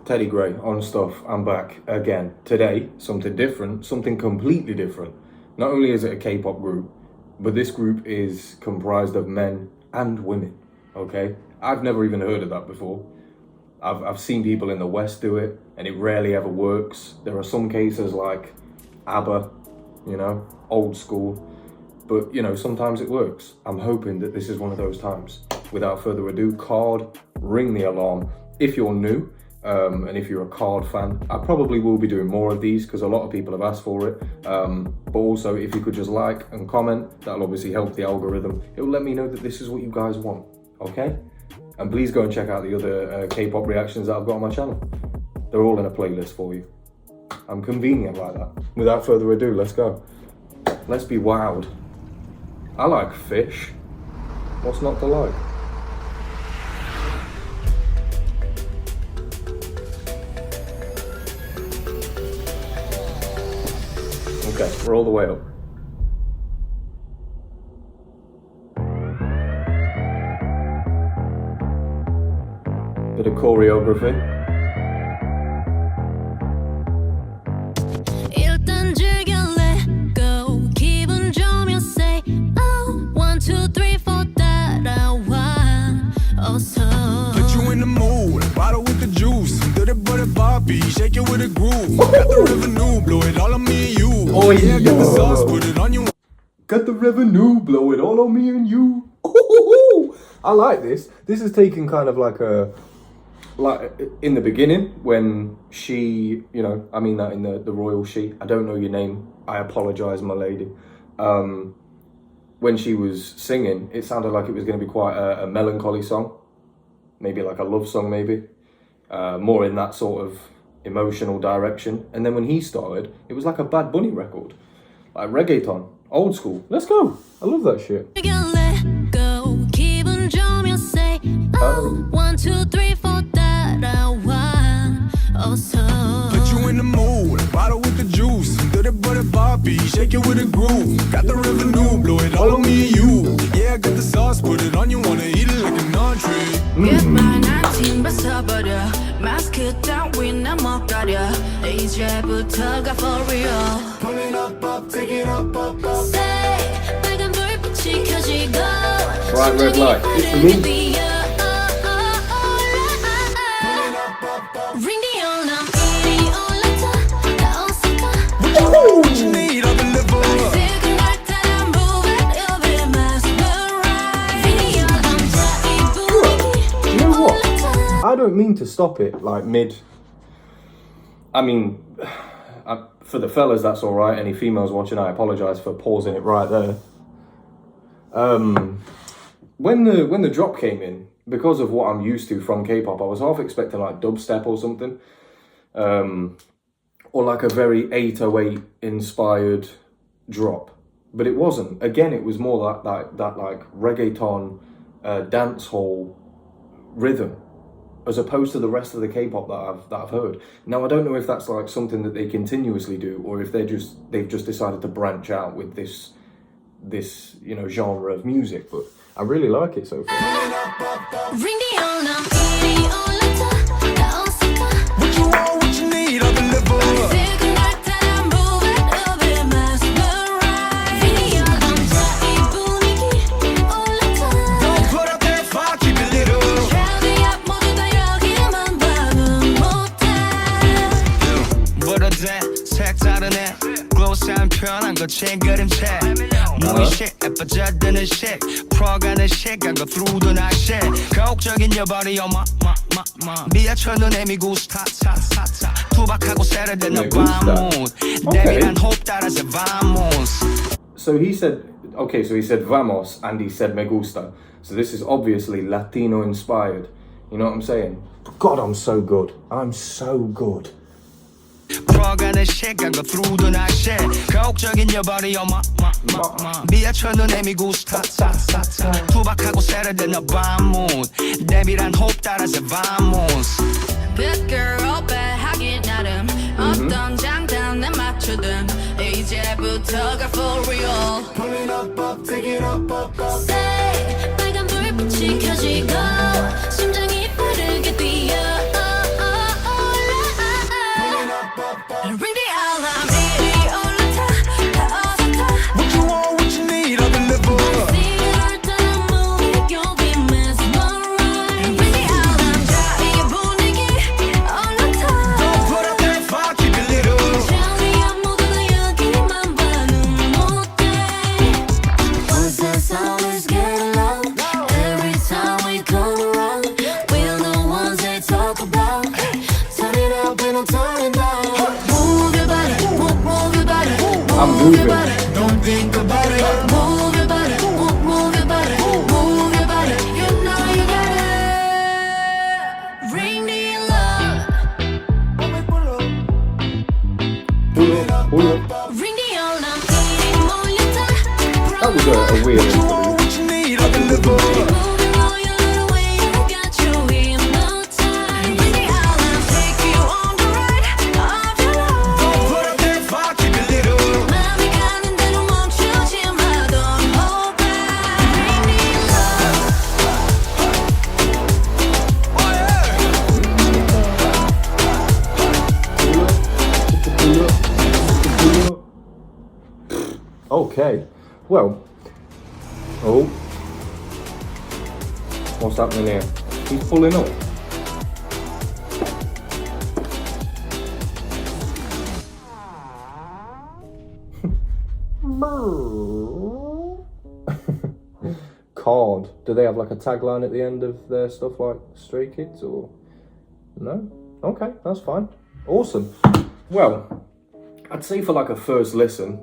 Teddy Gray on stuff. I'm back again. Today, something different, something completely different. Not only is it a K-pop group, but this group is comprised of men and women, okay? I've never even heard of that before. I've seen people in the West do it, and it rarely ever works. There are some cases like ABBA, you know, old school, but you know, sometimes it works. I'm hoping that this is one of those times. Without further ado, KARD, ring the alarm. If you're new, and if you're a KARD fan, I probably will be doing more of these because a lot of people have asked for it. But also, if you could just like and comment, that'll obviously help the algorithm. It'll let me know that this is what you guys want, okay? And please go and check out the other K-pop reactions that I've got on my channel. They're all in a playlist for you. I'm convenient like that. Without further ado, let's go. Let's be wild. I like fish. What's not to like? Okay, we're all the way up. Bit of choreography. 일단 즐겨 let go. 기분 좋으면 say oh 1, 2, 3, 4 따라와 어서. Put you in the mood, bottle with the juice. Dirty butter Bobby, shake it with a groove. Got the revenue, blow it all on me and you. Oh yeah, got the sauce, put it on you. Got the revenue, blow it all on me and you. Ooh, I like this. This is taking kind of like in the beginning when she, you know, I mean that in the royal she. I don't know your name. I apologize, my lady. When she was singing, it sounded like it was going to be quite a melancholy song. Maybe like a love song, maybe. More in that sort of emotional direction. And then when he started, it was like a Bad Bunny record. Like reggaeton, old school. Let's go. I love that shit. Let go. 기분 좋으면 say oh 1, 2, 3, 4 따라와 어서. Put you in the mood, bottle with the juice. Dirty butter Bobby, shake it with a groove. Got the revenue, blow it all on me and you. Yeah, got the sauce, put it on you. Wanna eat it like an entree. Goodbye 19 벗어버려 마스크 따윈 못 가려 이제부터가 for real. Pull it up, take it up. Say 빨간 불빛이 켜지고 Right, red light. It's me. Ring the alarm 이리 올라타 나 어색하 What you need, I'll deliver. Feel like that I'm moving you'll be mesmerized Ring the alarm 자 이 분위기 You know what? I don't mean to stop it like mid. I mean, for the fellas, that's all right. Any females watching, I apologize for pausing it right there. When the drop came in, because of what I'm used to from K-pop, I was half expecting like dubstep or something, or like a very 808 inspired drop, but it wasn't. Again, it was more that like reggaeton, dance hall rhythm, as opposed to the rest of the K-pop that I've heard. Now I don't know if that's like something that they continuously do, or if they've just decided to branch out with this you know genre of music, but I really like it so far. Ring the alarm 이리 올라타 나 어색하 What you want, what you need, I'll deliver. Feel like that I'm moving you'll be mesmerized Ring the alarm 자 이 분위기 올라타 Don't put up that fire, keep it lit up. Crowd up 모두 다 여기만 봐도 못해 부러져 색다른 애 글로스한 편한 거친 그림체 무의식 빠져드는 식 풀어가는 시간 go through the night shit 가혹적인 your body on my 미아쳐 눈에 미구스타 투박하고 세련된 vamos 내밀한 호흡 따라서 vamos. So he said, okay, so he said vamos and he said me gusta. So this is obviously Latino inspired. You know what I'm saying? God, I'm so good. I'm so good. 풀어가는 시간 go through the night shit 가혹적인 your body on my 미아쳐 눈에 미구스타 투박하고 세련된 vamos 내밀한 호흡 따라서 vamos. Bad girl bad 하긴 나름 어떤 장단에 맞추든 이제부터가 for real Pull it up, take it up. Say 빨간 불빛이 켜지고 심장이 빠르게 뛰어 Ring the alarm, baby, all the time, all the time. What you want, what you need, I'll deliver. See her turn movie, you'll be mesmerized. Ring the alarm, 자리 분위기 all the time. Don't put up that fire, keep it lit up. 자리야 모두가 여기만 봐는 못해. Once that sound is getting loud, every time we come around, we're the ones they talk about. Turn it up and don't turn it down. Move your body, move your body, I'm move your moving. body. Don't think about it. Move your body, move your body, move your body. You know you got it. Ring the alarm, ring the alarm. That was a weird What you want, what you need, I'll deliver. Moving all your little way, I got you hypnotized. Ring the alarm, take you on the ride of your life. Don't put up that fire, keep it lit up. 마음이 가는 대로 멈추지 마, don't hold back. Ring the alarm. Oh yeah. Okay, well, oh, what's happening here? He's pulling up. KARD, do they have like a tagline at the end of their stuff like Stray Kids or no? Okay, that's fine. Awesome. Well, I'd say for like a first listen,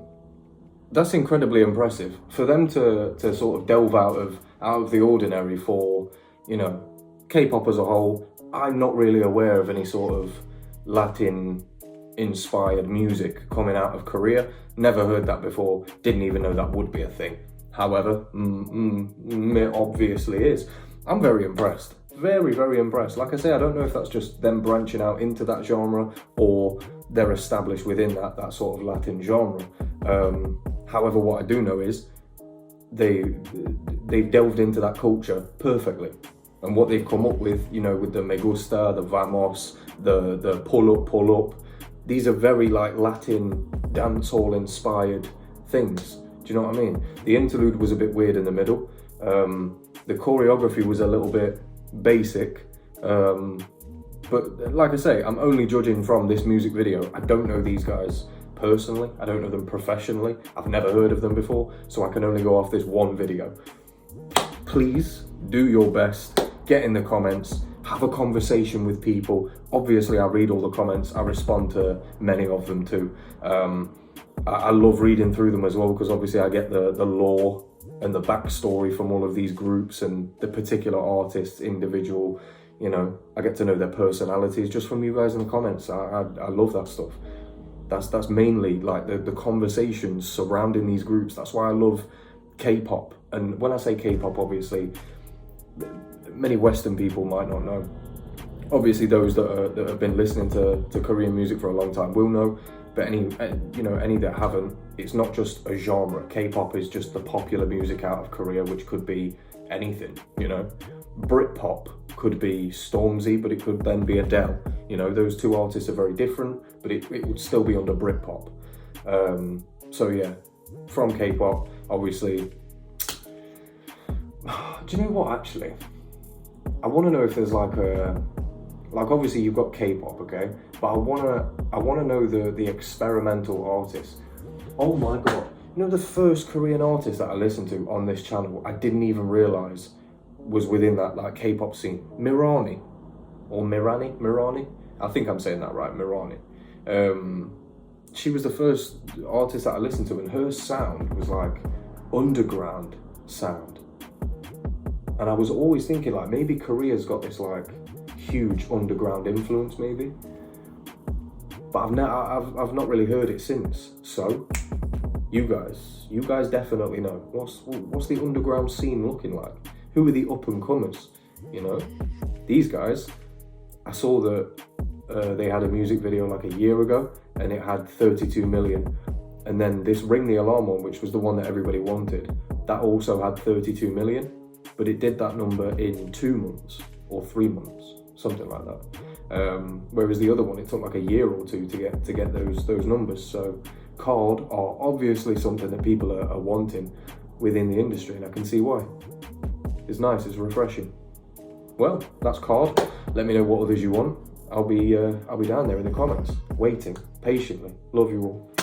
that's incredibly impressive. For them to sort of delve out of the ordinary for, you know, K-pop as a whole, I'm not really aware of any sort of Latin inspired music coming out of Korea. Never heard that before, didn't even know that would be a thing. However, it obviously is. I'm very impressed. Very, very impressed. Like I say, I don't know if that's just them branching out into that genre or they're established within that sort of Latin genre. However, what I do know is they've delved into that culture perfectly. And what they've come up with, you know, with the Me Gusta, the Vamos, the pull up, these are very like Latin dancehall inspired things. Do you know what I mean? The interlude was a bit weird in the middle. The choreography was a little bit basic. But like I say, I'm only judging from this music video. I don't know these guys personally. I don't know them professionally. I've never heard of them before, so I can only go off this one video. Please do your best. Get in the comments. Have a conversation with people. Obviously, I read all the comments. I respond to many of them too. I love reading through them as well because obviously I get the lore and the backstory from all of these groups and the particular artists, individual, you know, I get to know their personalities just from you guys in the comments. I love that stuff. That's mainly like the conversations surrounding these groups. That's why I love K-pop. And when I say K-pop, obviously, many Western people might not know. Obviously, those that have been listening to Korean music for a long time will know. But any that haven't, it's not just a genre. K-pop is just the popular music out of Korea, which could be anything, you know. Britpop could be Stormzy, but it could then be Adele. You know, those two artists are very different, but it would still be under Britpop. So yeah, from K-pop, obviously. Do you know what, actually? I want to know if there's like obviously you've got K-pop, okay? But I wanna know the experimental artists. Oh my god. You know the first Korean artist that I listened to on this channel, I didn't even realise was within that like K-pop scene. Mirani. I think I'm saying that right, Mirani. She was the first artist that I listened to and her sound was like underground sound. And I was always thinking like maybe Korea's got this like huge underground influence maybe. But I've not really heard it since. So you guys definitely know. What's the underground scene looking like? Who are the up and comers? You know? These guys, I saw that they had a music video like a year ago and it had 32 million. And then this Ring the Alarm one, which was the one that everybody wanted, that also had 32 million. But it did that number in 2 months or 3 months. something like that. Whereas the other one, it took like a year or two to get those numbers. So KARD are obviously something that people are wanting within the industry, and I can see why. It's nice, it's refreshing. Well, that's KARD. Let me know what others you want. I'll be down there in the comments, waiting patiently. Love you all.